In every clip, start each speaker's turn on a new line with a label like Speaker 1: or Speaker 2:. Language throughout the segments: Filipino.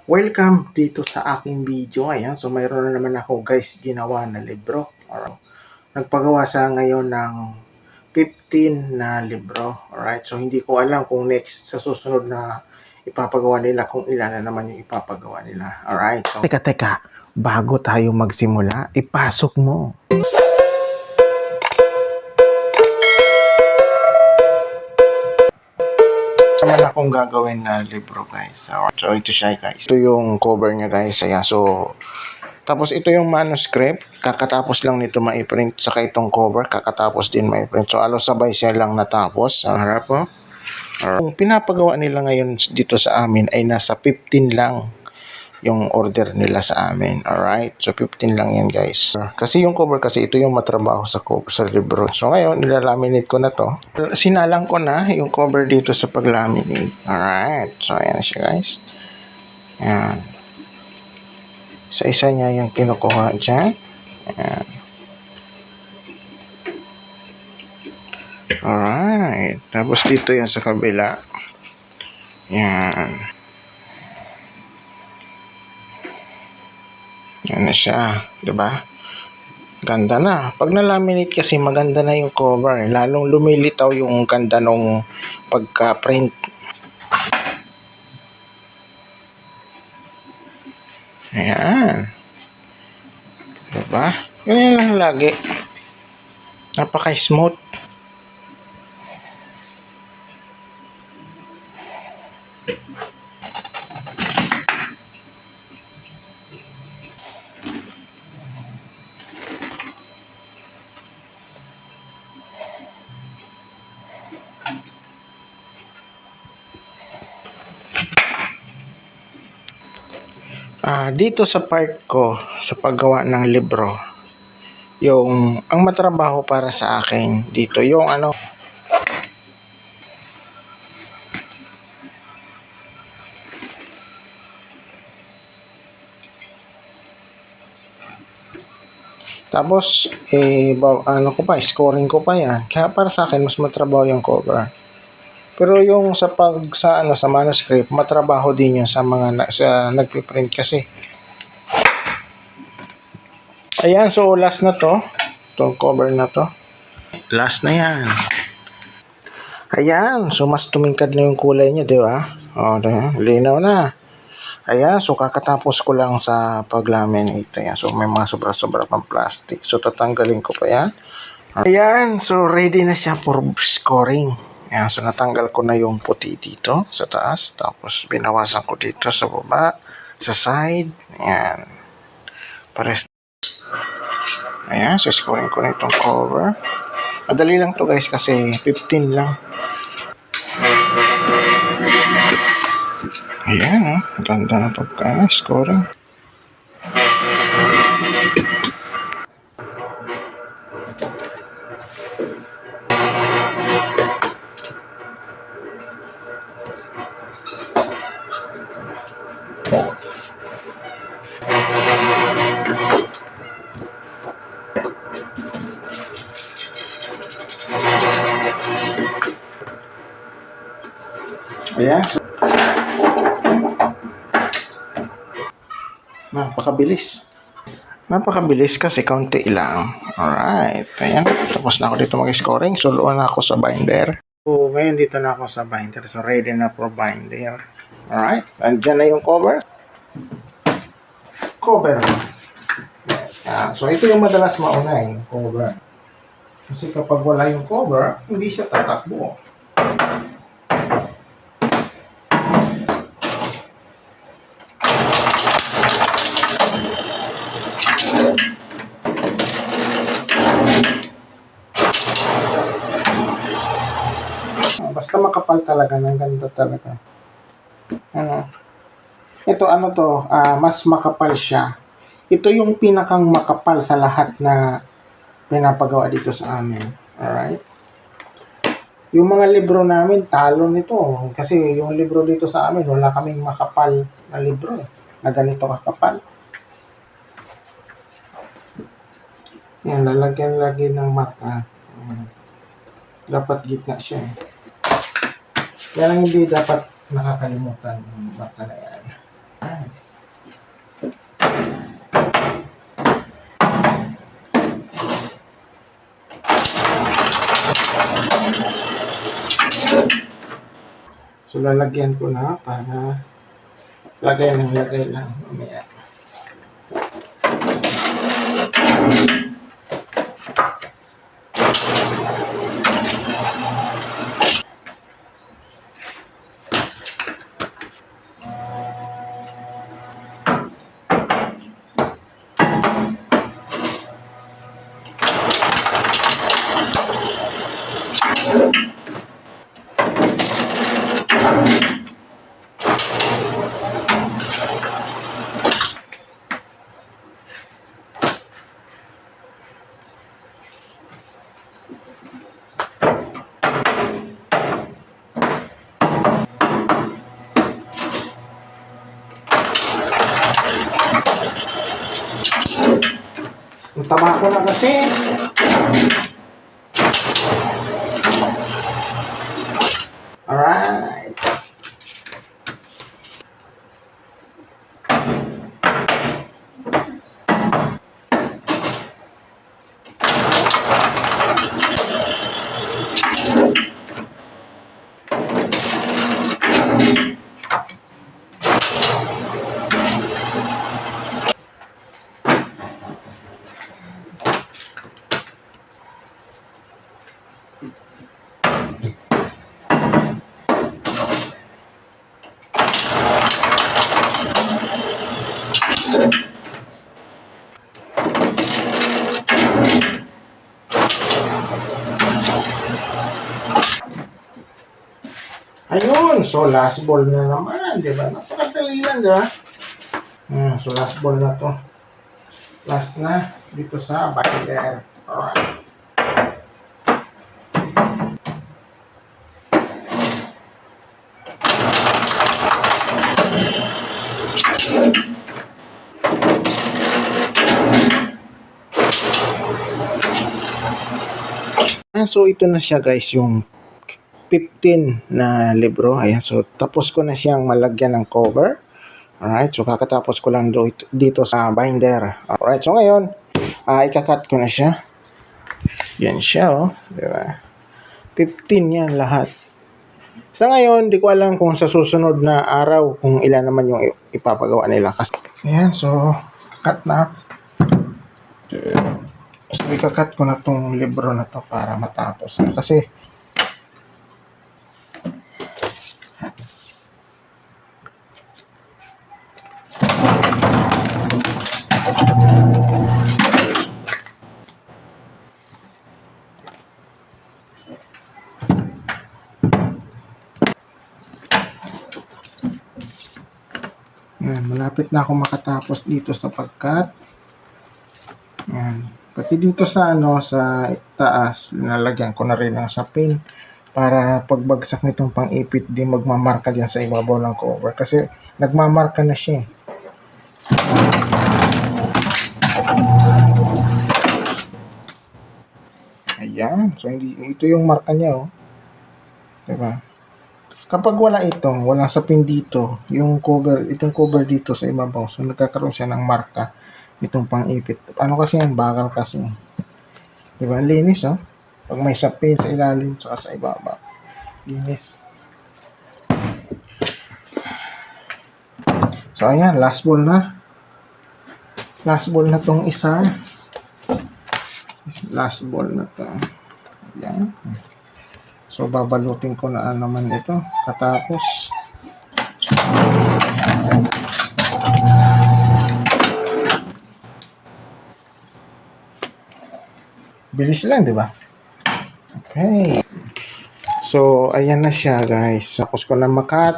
Speaker 1: Welcome dito sa aking video. Ayan, so mayroon na naman ako guys ginawa na libro. Nagpagawa sa ngayon ng 15 na libro. Alright, so hindi ko alam kung next sa susunod na ipapagawa nila kung ilan na naman yung ipapagawa nila. Alright, so teka, bago tayo magsimula, ipasok mo. Naman akong gagawin na libro guys. Alright, so ito siya guys. Ito yung cover niya guys. Ayan, so tapos ito yung manuscript. Kakatapos lang nito ma-print. Saka itong cover, kakatapos din ma-print. So alos sabay siya lang natapos. Ang harap po. Kung pinapagawa nila ngayon dito sa amin ay nasa 15 lang yung order nila sa amin. Alright, so 15 lang yan guys. Kasi yung cover kasi ito yung matrabaho sa cover sa libro. So ngayon nilalaminate ko na to. Sinalang ko na yung cover dito sa paglaminate. Alright, so ayan siya guys. Ayan. Isa-isa niya yung kinukuha dyan. Ayan. Alright, tapos dito yan sa kabila. Ayan. Yan na siya, diba? Ganda na. Pag na-laminate kasi maganda na yung cover. Lalong lumilitaw yung ganda nung pagka-print. Ayan. Diba? Ganyan lang lagi. Napaka-smooth. Dito sa part ko sa paggawa ng libro, yung ang matrabaho para sa akin dito yung tapos scoring ko pa yan, kaya para sa akin mas matrabaho yung cover. Pero yung sa sa manuscript, matrabaho din yun sa mga nagpiprint kasi. Ayan, so last na to. Itong cover na to. Last na yan. Ayan, so mas tumingkad na yung kulay niya, di ba? Linaw na. Ayan, so kakatapos ko lang sa paglaminate. Ayan, so may mga sobra-sobra pang plastic. So tatanggalin ko pa yan. Ayan, so ready na siya for scoring. Ayan, so natanggal ko na yung puti dito sa taas. Tapos binawasan ko dito sa baba, sa side. Ayan. Pares. Ayan, so scoring ko na itong cover. Madali lang to guys kasi 15 lang. Ayan, ganda na pagka-scoring. Ayan. Napakabilis kasi kaunti lang. Alright. Ayan. Tapos na ako dito mag-scoring. Suluan na ako sa binder. So, ngayon dito na ako sa binder. So, ready na for binder. Alright. Andyan na yung cover. So, ito yung madalas mauna yung cover. Kasi kapag wala yung cover, hindi siya tatakbo. Basta makapal talaga, ng ganda talaga. Ito mas makapal siya. Ito yung pinakang makapal sa lahat na pinapagawa dito sa amin. Alright? Yung mga libro namin, talo nito. Kasi yung libro dito sa amin, wala kaming makapal na libro na ganito kakapal. Yan, lalagyan lagi ng marka. Dapat gitna siya. Kaya lang hindi dapat nakakalimutan yung marka na yan. So, lalagyan ko na para lagay lang. Mamaya. Ang taba ko na kasi. Alright. Ayun, so last ball na naman, di ba? Napakadali lang, di ba? So last ball na to. Last na, dito sa binder. Alright. So ito na siya guys, yung 15 na libro. Ayan, so tapos ko na siyang malagyan ng cover. Alright, so kakatapos ko lang dito sa binder. Alright, so ngayon, ikakat ko na siya. Yan siya, oh. Diba? 15 yan lahat. Sa ngayon, di ko alam kung sa susunod na araw kung ilan naman yung ipapagawa nila. Ayan, so cut na. So ikakat ko na tong libro na to para matapos. Kasi yan, malapit na ako makatapos dito sa pagkat. Yan. Pati dito sa sa taas, nalagyan ko na rin ng sapin para pagbagsak nitong pang-ipit di magmamarka diyan sa ibabaw ng cover kasi nagmamarka na siya. Ayan, so ito yung marka niya, oh. Diba? Kapag wala walang sapin dito, itong cover dito sa ibabaw, so nagkakaroon siya ng marka itong pang-ipit. Ano kasi yan? Bakal kasi. Diba? Linis, oh. Pag may sapin sa ilalim, saka sa ibaba. Linis. So, ayan. Last ball na. Last ball na tong isa. Last ball na to. Ayan. So, babalutin ko na naman ito. Katapos. Bilis lang, di ba? Okay. So, ayan na siya, guys. Tapos ko na makat.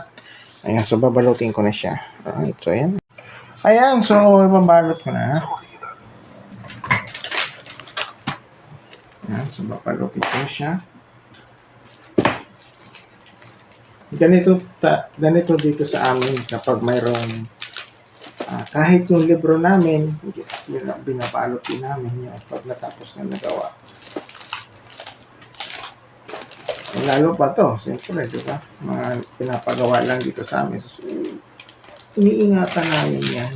Speaker 1: Ayan, so babalutin ko na siya. Alright, so ayan. Ayan, so babalot ko na. Ayan, so babalutin ko na siya. Ganito dito sa amin kapag mayroong kahit yung libro namin, binabalot din namin yun pag natapos na nagawa. Lalo pa to, siyempre, di ba? Mga pinapagawa lang dito sa amin. So, iniingatan namin yan.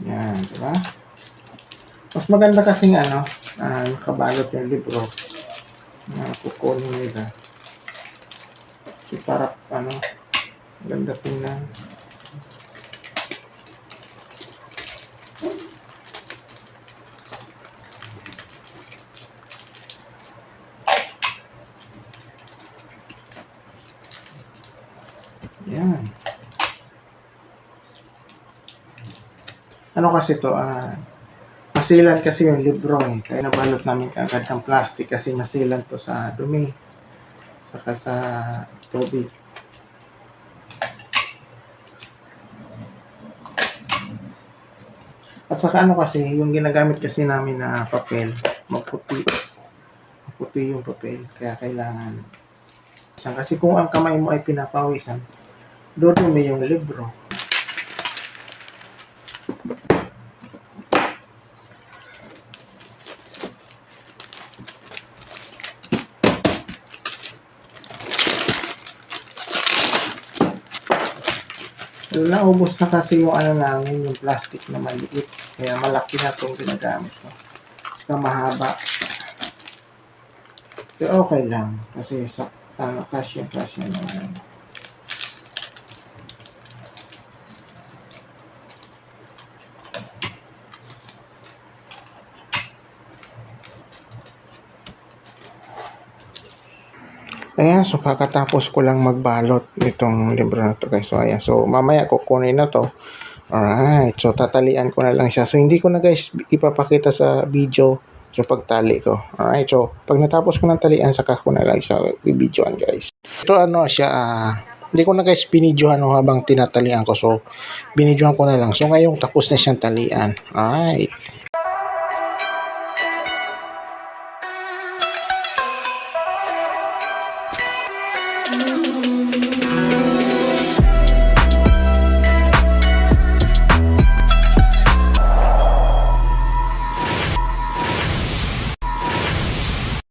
Speaker 1: Yan, diba? Mas maganda kasing nakabalot yung libro na kukunin nila. Kasi para, maganda tingnan. Yan. Ano kasi to, masilan kasi yung libro eh. Kaya nabalot namin kaagad ng plastic kasi masilan to sa dumi. Saka sa tubig. At saka kasi, yung ginagamit kasi namin na papel, maputi. Maputi yung papel. Kaya kailangan. Kasi kung ang kamay mo ay pinapawisan, dudumi yung libro. Naubos na kasi yung namin, yung plastic na maliit. Kaya malaki na itong ginagamit ko. Saka mahaba. Pero okay lang. Kasi sa kasya naman. Ayan, so kakatapos ko lang magbalot itong libro na to guys. So ayan, so mamaya kukunin na to. Alright, so tatalian ko na lang siya. So hindi ko na guys ipapakita sa video so pagtali ko. Alright, so pag natapos ko ng talian, saka ko na lang siya i-videoan guys. Ito siya, hindi ko na guys binidyohan habang tinatalian ko. So binidyohan ko na lang. So ngayon tapos na siyang talian. Alright.